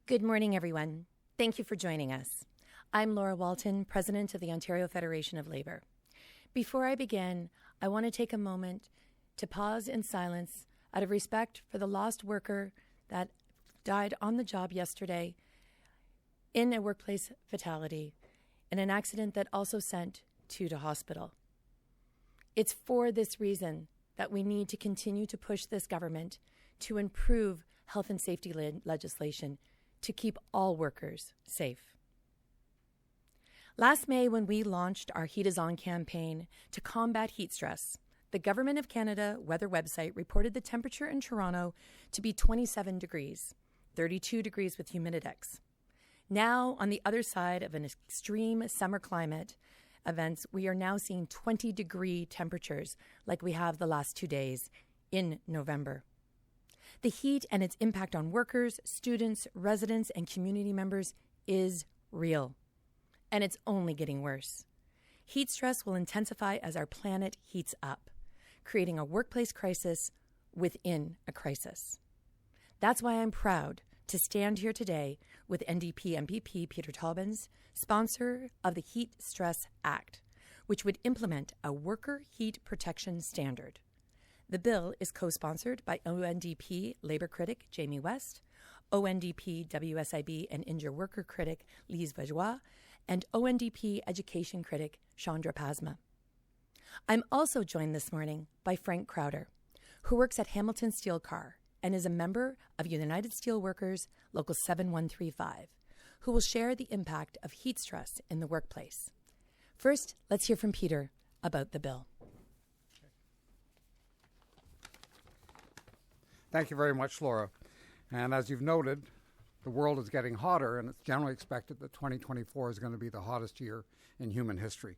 Good morning, everyone. Thank you for joining us. I'm Laura Walton, President of the Ontario Federation of Labour. Before I begin, I want to take a moment to pause in silence out of respect for the lost worker that died on the job yesterday in a workplace fatality in an accident that also sent two to hospital. It's for this reason that we need to continue to push this government to improve health and safety legislation to keep all workers safe. Last May, when we launched our Heat is On campaign to combat heat stress, the Government of Canada weather website reported the temperature in Toronto to be 27 degrees, 32 degrees with humidities. Now, on the other side of an extreme summer climate events, we are now seeing 20-degree temperatures like we have the last 2 days in November. The heat and its impact on workers, students, residents, and community members is real, and it's only getting worse. Heat stress will intensify as our planet heats up, creating a workplace crisis within a crisis. That's why I'm proud to stand here today with NDP MPP Peter Taubens, sponsor of the Heat Stress Act, which would implement a worker heat protection standard. The bill is co-sponsored by ONDP labor critic Jamie West, ONDP WSIB and injured worker critic Lise Vajois, and ONDP education critic Chandra Pasma. I'm also joined this morning by Frank Crowder, who works at Hamilton Steel Car and is a member of United Steelworkers Local 7135, who will share the impact of heat stress in the workplace. First, let's hear from Peter about the bill. Thank you very much, Laura. And as you've noted, the world is getting hotter, and it's generally expected that 2024 is going to be the hottest year in human history.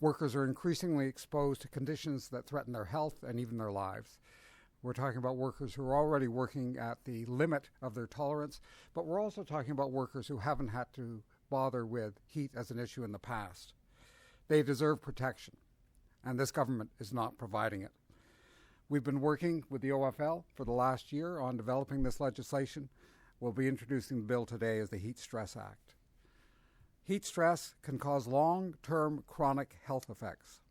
Workers are increasingly exposed to conditions that threaten their health and even their lives. We're talking about workers who are already working at the limit of their tolerance, but we're also talking about workers who haven't had to bother with heat as an issue in the past. They deserve protection, and this government is not providing it. We've been working with the OFL for the last year on developing this legislation. We'll be introducing the bill today as the Heat Stress Act. Heat stress can cause long-term chronic health effects.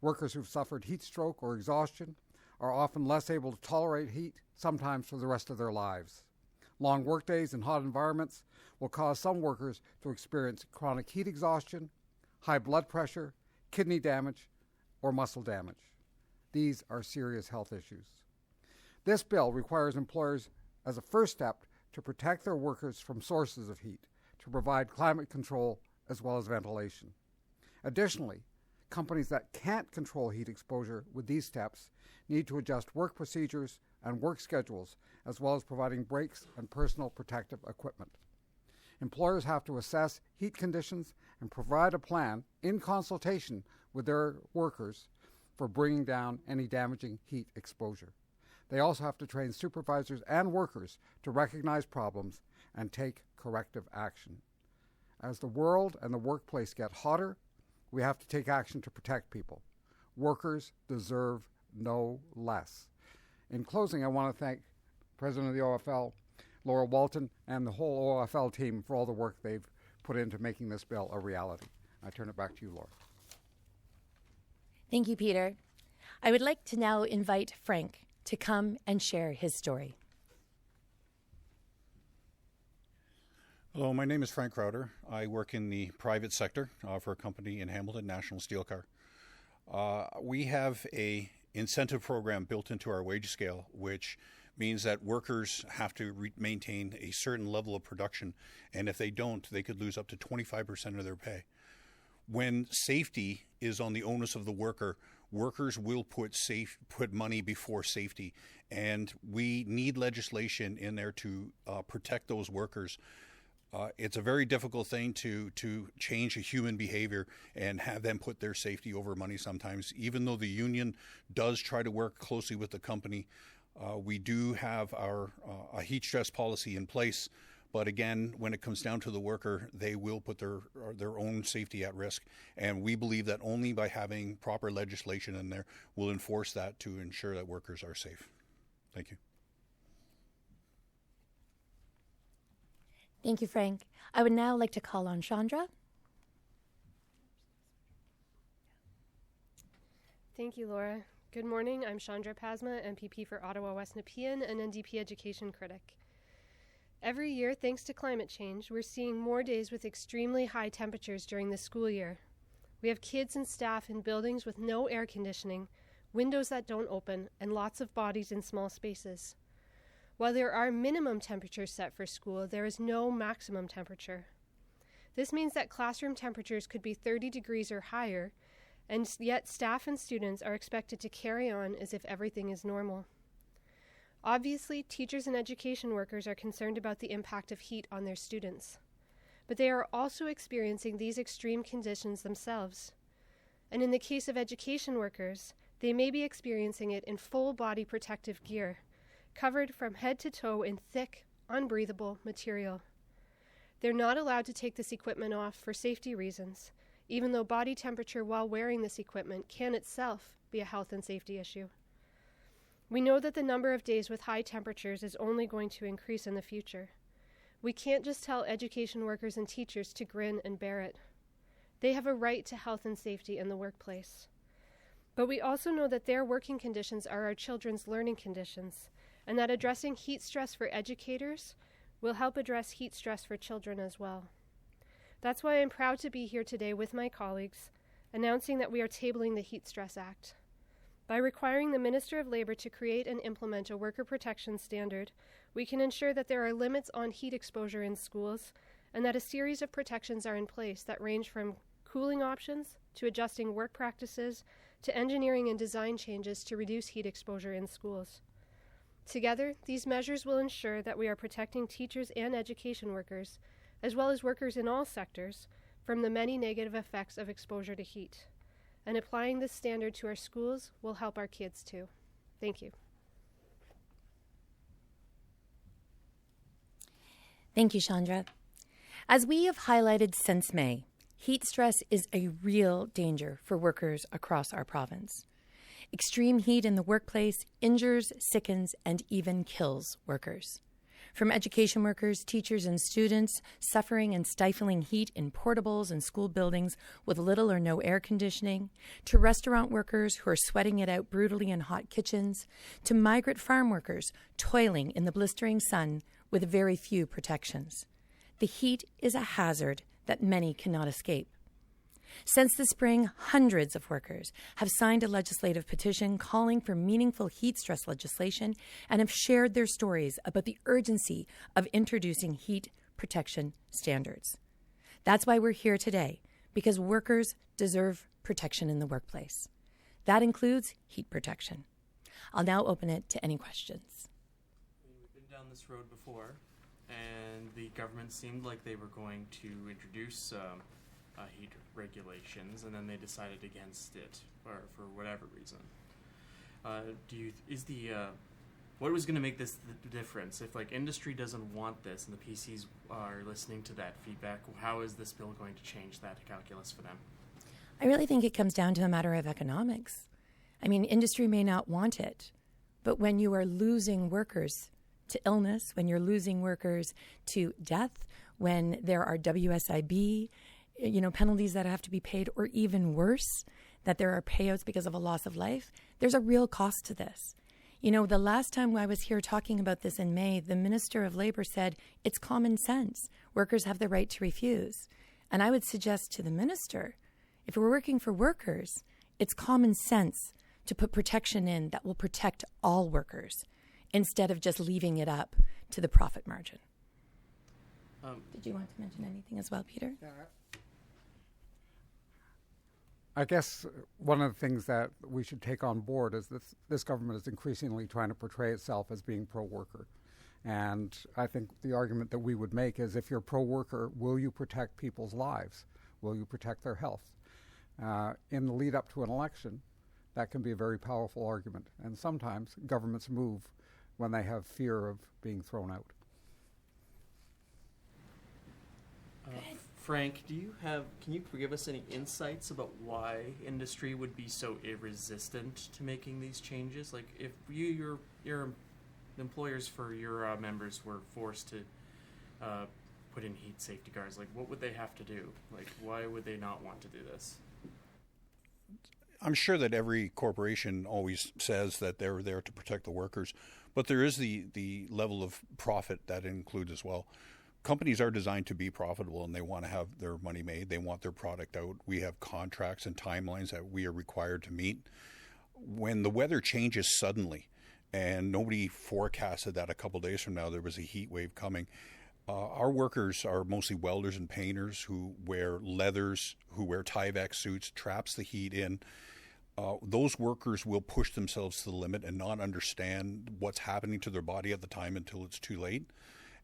Workers who've suffered heat stroke or exhaustion are often less able to tolerate heat, sometimes for the rest of their lives. Long workdays in hot environments will cause some workers to experience chronic heat exhaustion, high blood pressure, kidney damage, or muscle damage. These are serious health issues. This bill requires employers, as a first step, to protect their workers from sources of heat, to provide climate control as well as ventilation. Additionally, companies that can't control heat exposure with these steps need to adjust work procedures and work schedules, as well as providing breaks and personal protective equipment. Employers have to assess heat conditions and provide a plan in consultation with their workers for bringing down any damaging heat exposure. They also have to train supervisors and workers to recognize problems and take corrective action. As the world and the workplace get hotter, we have to take action to protect people. Workers deserve no less. In closing, I want to thank President of the OFL, Laura Walton, and the whole OFL team for all the work they've put into making this bill a reality. I turn it back to you, Laura. Thank you, Peter. I would like to now invite Frank to come and share his story. Hello, my name is Frank Crowder. I work in the private sector for a company in Hamilton, National Steel Car. We have a incentive program built into our wage scale, which means that workers have to maintain a certain level of production, and if they don't, they could lose up to 25% of their pay. When safety is on the onus of the worker, workers will put money before safety, and we need legislation in there to protect those workers. It's a very difficult thing to change a human behavior and have them put their safety over money sometimes. Even though the union does try to work closely with the company, we do have a heat stress policy in place. But again, when it comes down to the worker, they will put their own safety at risk. And we believe that only by having proper legislation in there will enforce that to ensure that workers are safe. Thank you. Thank you, Frank. I would now like to call on Chandra. Thank you, Laura. Good morning. I'm Chandra Pasma, MPP for Ottawa West Nepean and NDP education critic. Every year, thanks to climate change, we're seeing more days with extremely high temperatures during the school year. We have kids and staff in buildings with no air conditioning, windows that don't open, and lots of bodies in small spaces. While there are minimum temperatures set for school, there is no maximum temperature. This means that classroom temperatures could be 30 degrees or higher, and yet staff and students are expected to carry on as if everything is normal. Obviously, teachers and education workers are concerned about the impact of heat on their students, but they are also experiencing these extreme conditions themselves. And in the case of education workers, they may be experiencing it in full body protective gear, covered from head to toe in thick, unbreathable material. They're not allowed to take this equipment off for safety reasons, even though body temperature while wearing this equipment can itself be a health and safety issue. We know that the number of days with high temperatures is only going to increase in the future. We can't just tell education workers and teachers to grin and bear it. They have a right to health and safety in the workplace. But we also know that their working conditions are our children's learning conditions, and that addressing heat stress for educators will help address heat stress for children as well. That's why I'm proud to be here today with my colleagues, announcing that we are tabling the Heat Stress Act. By requiring the Minister of Labour to create and implement a worker protection standard, we can ensure that there are limits on heat exposure in schools and that a series of protections are in place that range from cooling options to adjusting work practices to engineering and design changes to reduce heat exposure in schools. Together, these measures will ensure that we are protecting teachers and education workers, as well as workers in all sectors, from the many negative effects of exposure to heat. And applying this standard to our schools will help our kids too. Thank you. Thank you, Chandra. As we have highlighted since May, heat stress is a real danger for workers across our province. Extreme heat in the workplace injures, sickens, and even kills workers. From education workers, teachers, and students suffering and stifling heat in portables and school buildings with little or no air conditioning, to restaurant workers who are sweating it out brutally in hot kitchens, to migrant farm workers toiling in the blistering sun with very few protections. The heat is a hazard that many cannot escape. Since the spring, hundreds of workers have signed a legislative petition calling for meaningful heat stress legislation and have shared their stories about the urgency of introducing heat protection standards. That's why we're here today, because workers deserve protection in the workplace. That includes heat protection. I'll now open it to any questions. We've been down this road before, and the government seemed like they were going to introduce heat regulations, and then they decided against it for whatever reason. What was going to make this the difference? If industry doesn't want this and the PCs are listening to that feedback, how is this bill going to change that calculus for them? I really think it comes down to a matter of economics. I mean, industry may not want it, but when you are losing workers to illness, when you're losing workers to death, when there are WSIB, penalties that have to be paid, or even worse, that there are payouts because of a loss of life, there's a real cost to this. The last time I was here talking about this in May, the Minister of Labour said it's common sense. Workers have the right to refuse. And I would suggest to the Minister, if we're working for workers, it's common sense to put protection in that will protect all workers instead of just leaving it up to the profit margin. Did you want to mention anything as well, Peter? Yeah. I guess one of the things that we should take on board is that this government is increasingly trying to portray itself as being pro-worker. And I think the argument that we would make is, if you're pro-worker, will you protect people's lives? Will you protect their health? In the lead up to an election, that can be a very powerful argument. And sometimes governments move when they have fear of being thrown out. Frank, can you give us any insights about why industry would be so resistant to making these changes? Like, if your employers for your members were forced to put in heat safety guards? Like, what would they have to do? Like, why would they not want to do this? I'm sure that every corporation always says that they're there to protect the workers, but there is the level of profit that includes as well. Companies are designed to be profitable, and they want to have their money made. They want their product out. We have contracts and timelines that we are required to meet. When the weather changes suddenly, and nobody forecasted that a couple days from now there was a heat wave coming, our workers are mostly welders and painters who wear leathers, who wear Tyvek suits, traps the heat in. Those workers will push themselves to the limit and not understand what's happening to their body at the time until it's too late.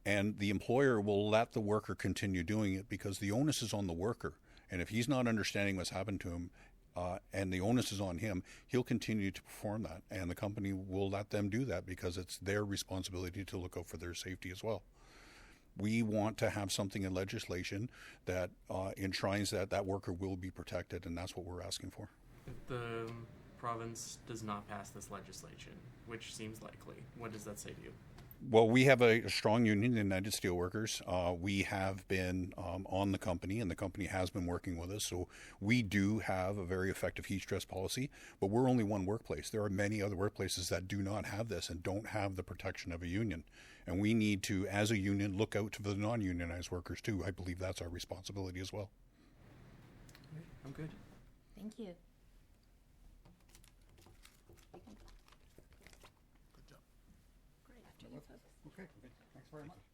And the employer will let the worker continue doing it because the onus is on the worker. And if he's not understanding what's happened to him, and the onus is on him, he'll continue to perform that. And the company will let them do that because it's their responsibility to look out for their safety as well. We want to have something in legislation that enshrines that worker will be protected, and that's what we're asking for. If the province does not pass this legislation, which seems likely, what does that say to you? Well, we have a strong union, the United Steelworkers. We have been on the company, and the company has been working with us. So we do have a very effective heat stress policy, but we're only one workplace. There are many other workplaces that do not have this and don't have the protection of a union. And we need to, as a union, look out to the non-unionized workers too. I believe that's our responsibility as well. Okay, I'm good. Thank you. Okay, thanks very much.